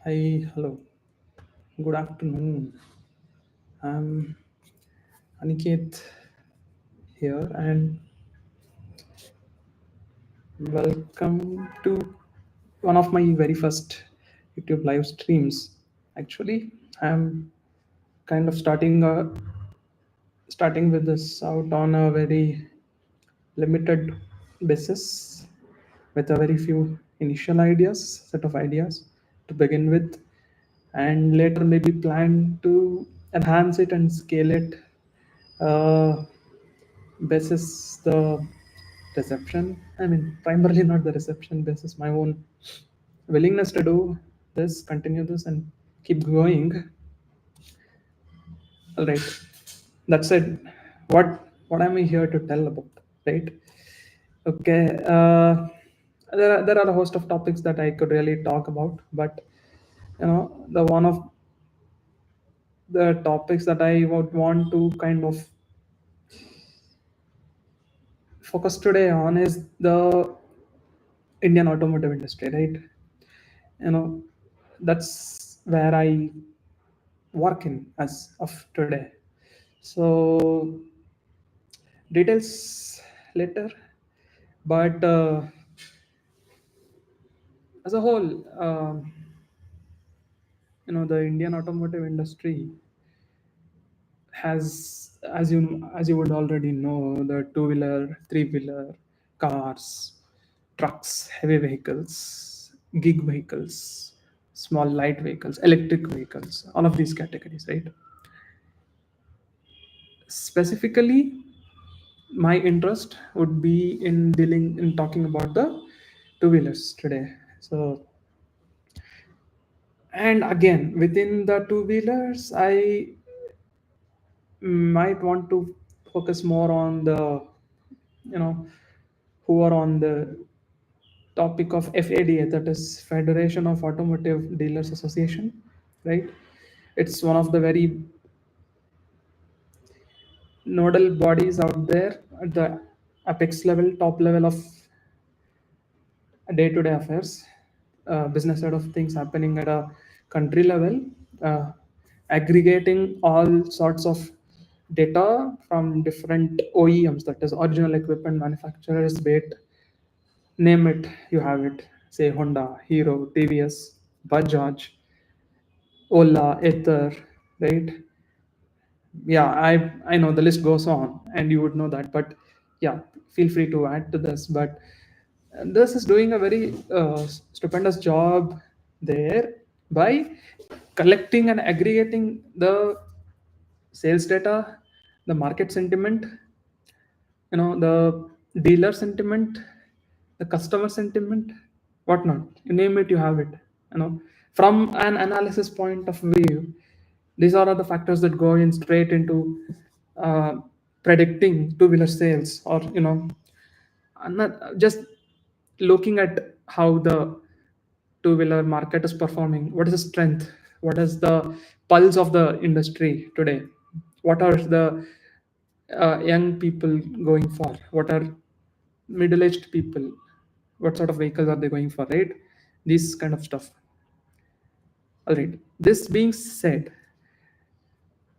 Hi, hello. Good afternoon. I'm Aniket here, and welcome to one of my very first YouTube live streams. Actually, I'm kind of starting with this out on a very limited basis with a very few initial set of ideas to begin with, and later maybe plan to enhance it and scale it uh, basis the reception. I mean, primarily not the reception basis, my own willingness to do this, continue this, and keep going. All right, that's it. What am I here to tell about? Right? Okay. There are a host of topics that I could really talk about, but the one of the topics that I would want to kind of focus today on is the Indian automotive industry, right? You know, that's where I work in as of today. So details later, but as a whole, the Indian automotive industry has, as you would already know, the two-wheeler, three-wheeler, cars, trucks, heavy vehicles, gig vehicles, small light vehicles, electric vehicles, all of these categories, right? Specifically, my interest would be in talking about the two-wheelers today. So, and again, within the two-wheelers, I might want to focus more on the, you know, who are on the topic of FADA, that is Federation of Automotive Dealers Association, right? It's one of the very nodal bodies out there at the apex level, top level of day-to-day affairs, business side of things happening at a country level, uh, aggregating all sorts of data from different OEMs, that is original equipment manufacturers, be it, name it, you have it. Say Honda, Hero, TVS, Bajaj, Ola, Ether, right? Yeah, I know the list goes on, and you would know that, but yeah, feel free to add to this. But this is doing a very stupendous job there by collecting and aggregating the sales data, the market sentiment, the dealer sentiment, the customer sentiment, whatnot, you name it, you have it. From an analysis point of view, these are the factors that go in straight into uh, predicting two-wheeler sales, or I'm not just looking at how the two-wheeler market is performing. What is the strength? What is the pulse of the industry today? What are the young people going for? What are middle-aged people? What sort of vehicles are they going for? Right? This kind of stuff. All right. This being said,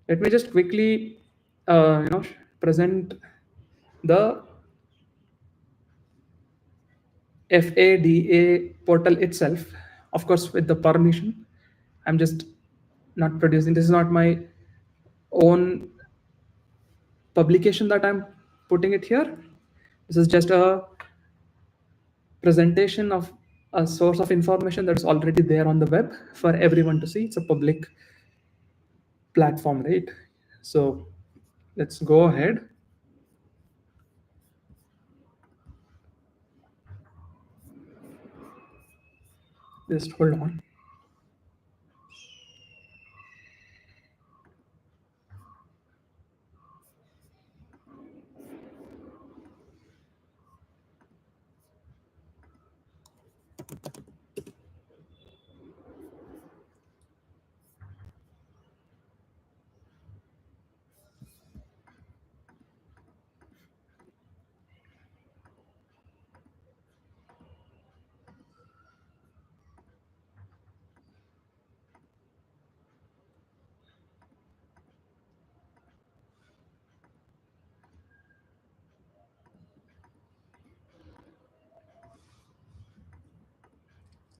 let me just quickly, present the FADA portal itself, of course, with the permission. I'm just not producing. This is not my own publication that I'm putting it here. This is just a presentation of a source of information that's already there on the web for everyone to see. It's a public platform, right? So let's go ahead. Just hold on.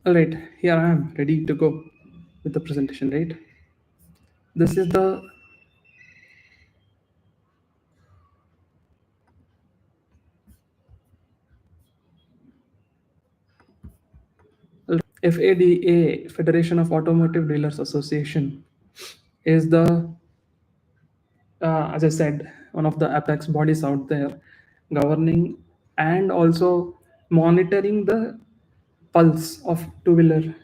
All right, here I am ready to go with the presentation, right? This is the FADA, Federation of Automotive Dealers Association, is the, as I said, one of the apex bodies out there governing and also monitoring the pulse of two-wheeler,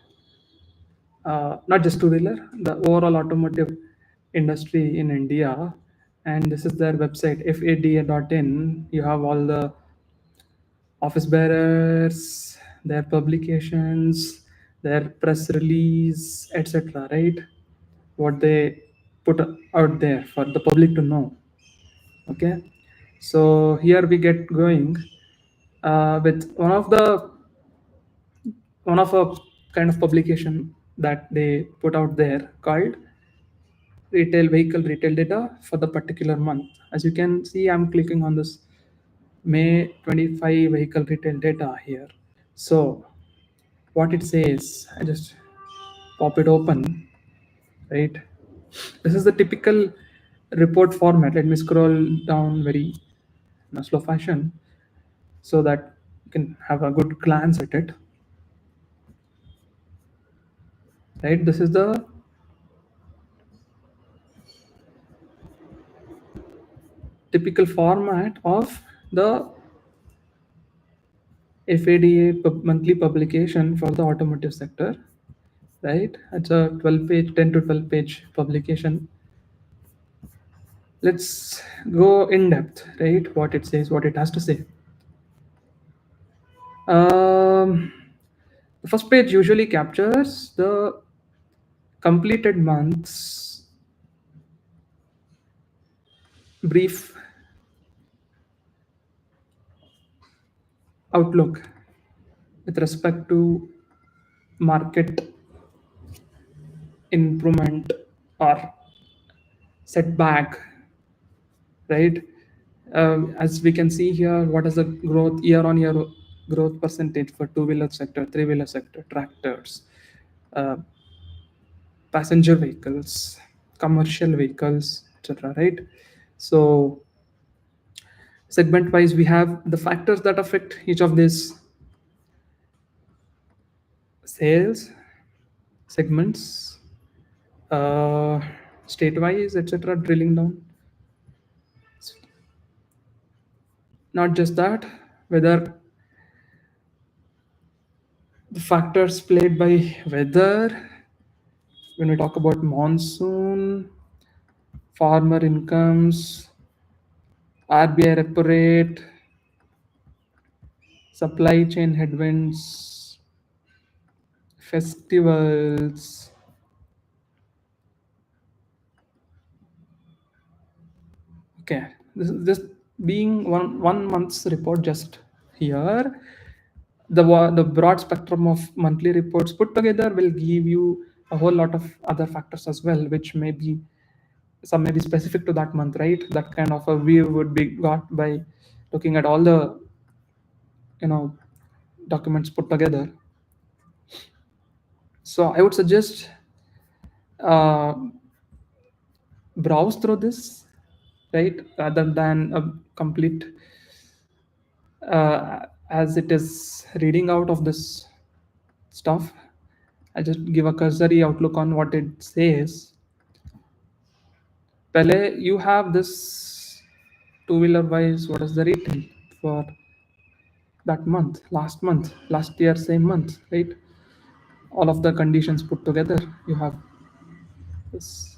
not just two-wheeler, the overall automotive industry in India. And this is their website, fada.in. You have all the office bearers, their publications, their press release, etc. Right? What they put out there for the public to know. Okay, so here we get going with one of a kind of publication that they put out there called retail vehicle retail data for the particular month. As you can see, I'm clicking on this May 25 vehicle retail data here. So what it says, I just pop it open, right? This is the typical report format. Let me scroll down very in a slow fashion so that you can have a good glance at it, right? This is the typical format of the FADA monthly publication for the automotive sector, right? It's a 12 page, 10 to 12 page publication. Let's go in depth, right? What it says, what it has to say. Um, the first page usually captures the completed month's brief outlook with respect to market improvement or setback, right? As we can see here, what is the growth year-on-year growth percentage for two-wheeler sector, three-wheeler sector, tractors, uh, passenger vehicles, commercial vehicles, etc. Right? So segment-wise, we have the factors that affect each of these sales segments, uh, state-wise, etc. Drilling down. Not just that, whether the factors played by weather, when we talk about monsoon, farmer incomes, RBI repo rate, supply chain headwinds, festivals. Okay, this being one month's report just here. The broad spectrum of monthly reports put together will give you a whole lot of other factors as well, which may be some may be specific to that month, right? That kind of a view would be got by looking at all the you know documents put together. So I would suggest uh, browse through this, right, rather than a complete as it is reading out of this stuff. I just give a cursory outlook on what it says. Pele, you have this two-wheeler wise. What is the retail for that month, last year, same month, right? All of the conditions put together. You have this.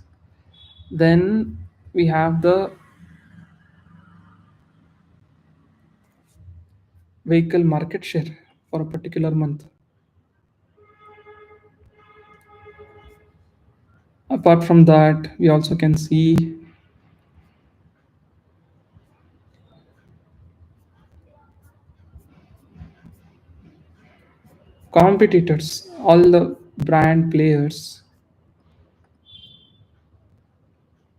Then we have the vehicle market share for a particular month. Apart from that, we also can see competitors, all the brand players.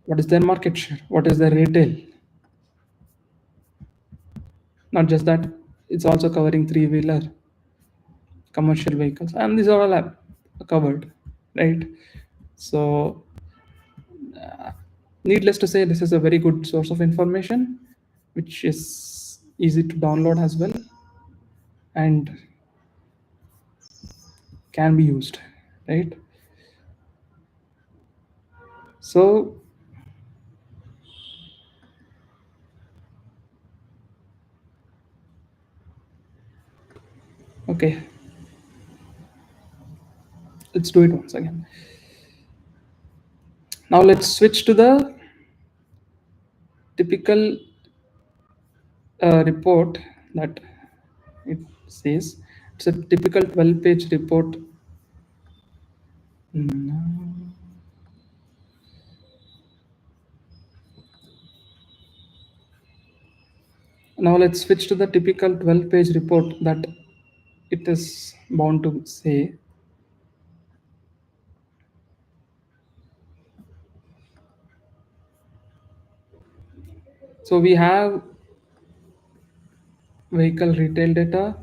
What is their market share? What is their retail? Not just that, it's also covering three-wheeler. commercial vehicles, and these are all covered, right? So, needless to say, this is a very good source of information, which is easy to download as well and can be used, right? So, okay, let's do it once again. Now, let's switch to the typical report that it says. It's a typical 12-page report. Mm, Now let's switch to the typical 12-page report that it is bound to say. So we have vehicle retail data.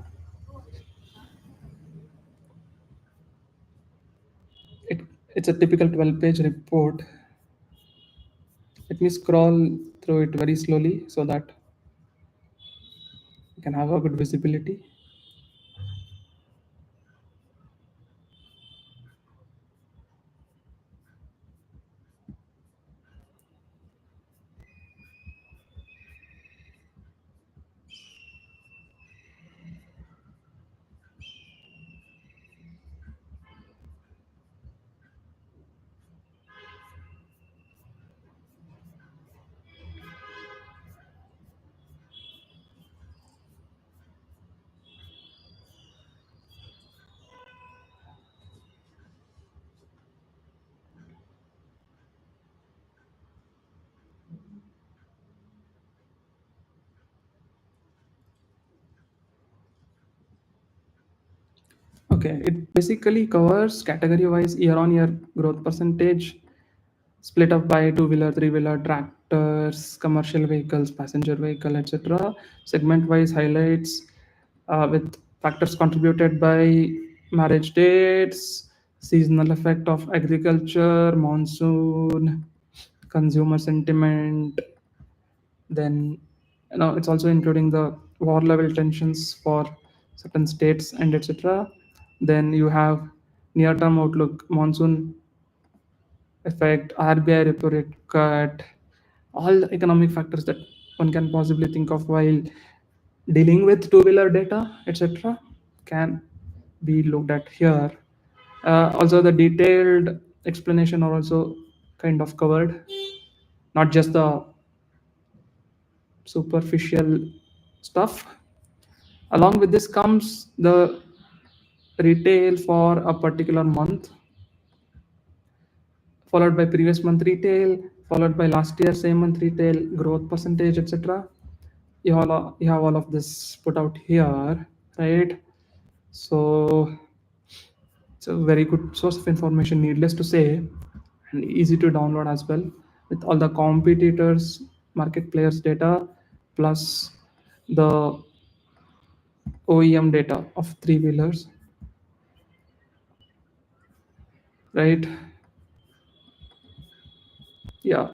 It, it's a typical 12-page report. Let me scroll through it very slowly so that you can have a good visibility. Okay, it basically covers category-wise year-on-year growth percentage, split up by two-wheeler, three-wheeler, tractors, commercial vehicles, passenger vehicle, etc. Segment-wise highlights with factors contributed by marriage dates, seasonal effect of agriculture, monsoon, consumer sentiment, then it's also including the war level tensions for certain states and etc. Then you have near term outlook, monsoon effect, RBI repo rate cut, all the economic factors that one can possibly think of while dealing with two-wheeler data, etc., can be looked at here. Also, the detailed explanation are also kind of covered, not just the superficial stuff. Along with this comes the retail for a particular month, followed by previous month retail, followed by last year same month retail, growth percentage, etc. You have all of this put out here, right? So it's a very good source of information, needless to say, and easy to download as well, with all the competitors, market players data, plus the OEM data of three wheelers, right? Yeah,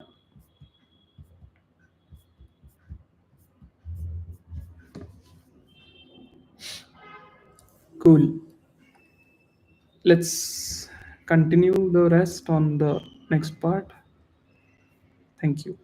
cool. Let's continue the rest on the next part. Thank you.